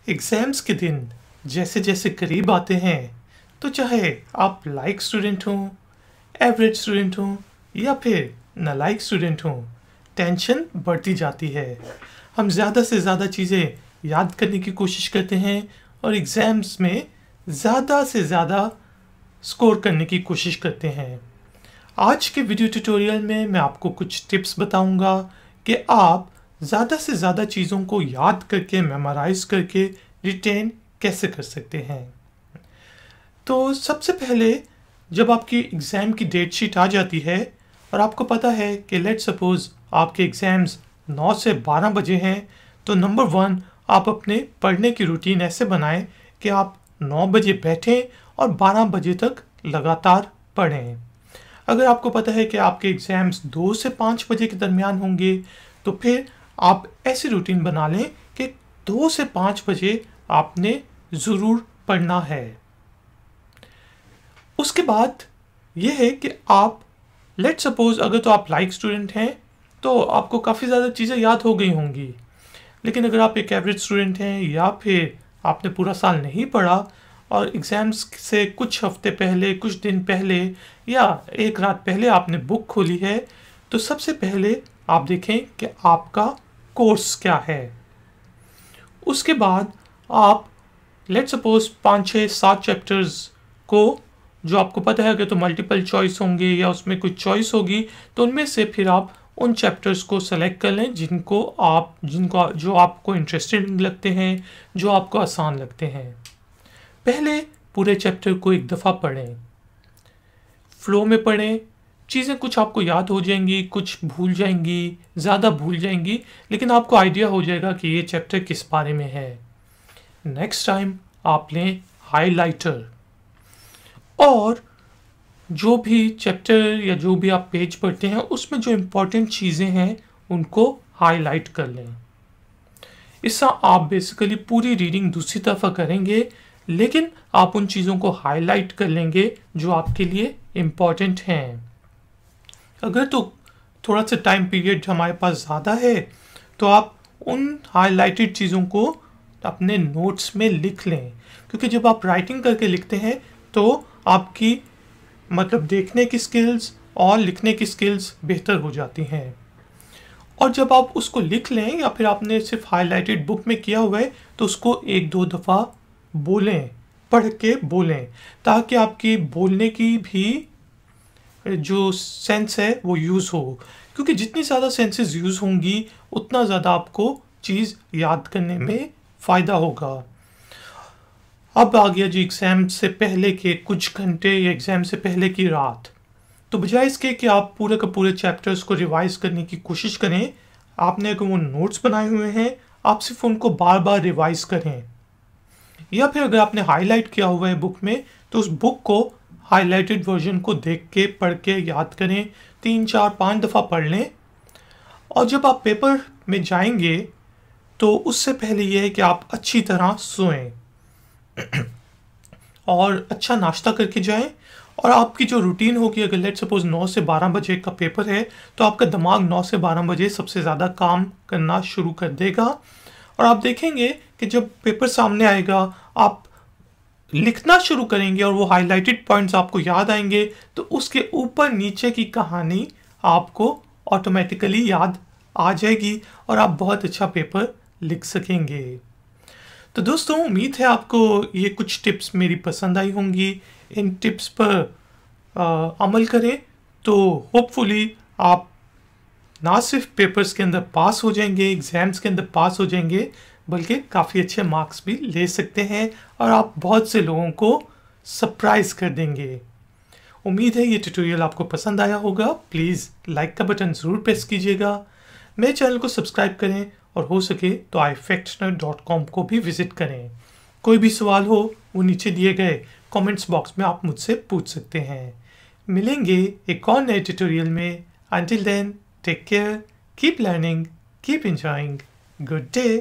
Exams के दिन जैसे जैसे करीब आते हैं तो चाहे आप लाइक स्टूडेंट हों, एवरेज स्टूडेंट हों या फिर नालायक स्टूडेंट हों, टेंशन बढ़ती जाती है। हम ज़्यादा से ज़्यादा चीज़ें याद करने की कोशिश करते हैं और एग्ज़ाम्स में ज़्यादा से ज़्यादा स्कोर करने की कोशिश करते हैं। आज के वीडियो ट्यूटोरियल में मैं आपको कुछ टिप्स बताऊंगा कि आप ज़्यादा से ज़्यादा चीज़ों को याद करके मेमोराइज करके रिटेन कैसे कर सकते हैं। तो सबसे पहले जब आपकी एग्ज़ाम की डेट शीट आ जाती है और आपको पता है कि लेट सपोज़ आपके एग्ज़ाम्स 9 से 12 बजे हैं, तो नंबर 1 आप अपने पढ़ने की रूटीन ऐसे बनाएं कि आप 9 बजे बैठें और 12 बजे तक लगातार पढ़ें। अगर आपको पता है कि आपके एग्ज़ाम्स 2 से 5 बजे के दरमियान होंगे, तो फिर आप ऐसी रूटीन बना लें कि 2 से 5 बजे आपने ज़रूर पढ़ना है। उसके बाद ये है कि आप लेट सपोज़ अगर तो आप लाइक स्टूडेंट हैं तो आपको काफ़ी ज़्यादा चीज़ें याद हो गई होंगी, लेकिन अगर आप एक एवरेज स्टूडेंट हैं या फिर आपने पूरा साल नहीं पढ़ा और एग्ज़ाम्स से कुछ हफ्ते पहले, कुछ दिन पहले या एक रात पहले आपने बुक खोली है, तो सबसे पहले आप देखें कि आपका कोर्स क्या है। उसके बाद आप लेट सपोज 5, 6, 7 चैप्टर्स को, जो आपको पता है कि तो मल्टीपल चॉइस होंगे या उसमें कुछ चॉइस होगी, तो उनमें से फिर आप उन चैप्टर्स को सेलेक्ट कर लें जिनको जो आपको इंटरेस्टिंग लगते हैं, जो आपको आसान लगते हैं। पहले पूरे चैप्टर को एक दफ़ा पढ़ें, फ्लो में पढ़ें। चीज़ें कुछ आपको याद हो जाएंगी, कुछ भूल जाएंगी, ज़्यादा भूल जाएंगी, लेकिन आपको आइडिया हो जाएगा कि ये चैप्टर किस बारे में है। नेक्स्ट टाइम आप लें हाइलाइटर और जो भी चैप्टर या जो भी आप पेज पढ़ते हैं उसमें जो इम्पोर्टेंट चीज़ें हैं उनको हाईलाइट कर लें। इससे आप बेसिकली पूरी रीडिंग दूसरी दफ़ा करेंगे, लेकिन आप उन चीज़ों को हाईलाइट कर लेंगे जो आपके लिए इम्पोर्टेंट हैं। अगर तो थोड़ा सा टाइम पीरियड हमारे पास ज़्यादा है तो आप उन हाईलाइटेड चीज़ों को अपने नोट्स में लिख लें, क्योंकि जब आप राइटिंग करके लिखते हैं तो आपकी देखने की स्किल्स और लिखने की स्किल्स बेहतर हो जाती हैं। और जब आप उसको लिख लें या फिर आपने सिर्फ हाईलाइटेड बुक में किया हुआ है तो उसको 1-2 दफ़ा बोलें, पढ़ के बोलें, ताकि आपकी बोलने की भी जो सेंस है वो यूज़ हो, क्योंकि जितनी ज़्यादा सेंसेस यूज़ होंगी उतना ज़्यादा आपको चीज़ याद करने में फ़ायदा होगा। अब आ गया जी एग्ज़ाम से पहले के कुछ घंटे या एग्ज़ाम से पहले की रात। तो बजाय इसके कि आप पूरे के पूरे चैप्टर्स को रिवाइज करने की कोशिश करें, आपने अगर वो नोट्स बनाए हुए हैं आप सिर्फ उनको बार बार रिवाइज करें, या फिर अगर आपने हाईलाइट किया हुआ है बुक में तो उस बुक को हाईलाइटेड वर्जन को देख के पढ़ के याद करें, 3, 4, 5 दफ़ा पढ़ लें। और जब आप पेपर में जाएंगे तो उससे पहले यह है कि आप अच्छी तरह सोएं और अच्छा नाश्ता करके जाएं। और आपकी जो रूटीन होगी, अगर लेट सपोज 9 से 12 बजे का पेपर है तो आपका दिमाग 9 से 12 बजे सबसे ज़्यादा काम करना शुरू कर देगा और आप देखेंगे कि जब पेपर सामने आएगा आप लिखना शुरू करेंगे और वो हाईलाइटेड पॉइंट्स आपको याद आएंगे, तो उसके ऊपर नीचे की कहानी आपको ऑटोमेटिकली याद आ जाएगी और आप बहुत अच्छा पेपर लिख सकेंगे। तो दोस्तों, उम्मीद है आपको ये कुछ टिप्स मेरी पसंद आई होंगी। इन टिप्स पर अमल करें तो होपफुली आप ना सिर्फ पेपर्स के अंदर पास हो जाएंगे, एग्ज़ाम्स के अंदर पास हो जाएंगे, बल्कि काफ़ी अच्छे मार्क्स भी ले सकते हैं और आप बहुत से लोगों को सरप्राइज़ कर देंगे। उम्मीद है ये ट्यूटोरियल आपको पसंद आया होगा। प्लीज़ लाइक का बटन ज़रूर प्रेस कीजिएगा, मेरे चैनल को सब्सक्राइब करें और हो सके तो ifactnerd.com को भी विज़िट करें। कोई भी सवाल हो वो नीचे दिए गए कमेंट्स बॉक्स में आप मुझसे पूछ सकते हैं। मिलेंगे एक और नए ट्यूटोरियल में। Until then, take care, keep learning, keep enjoying. Good day.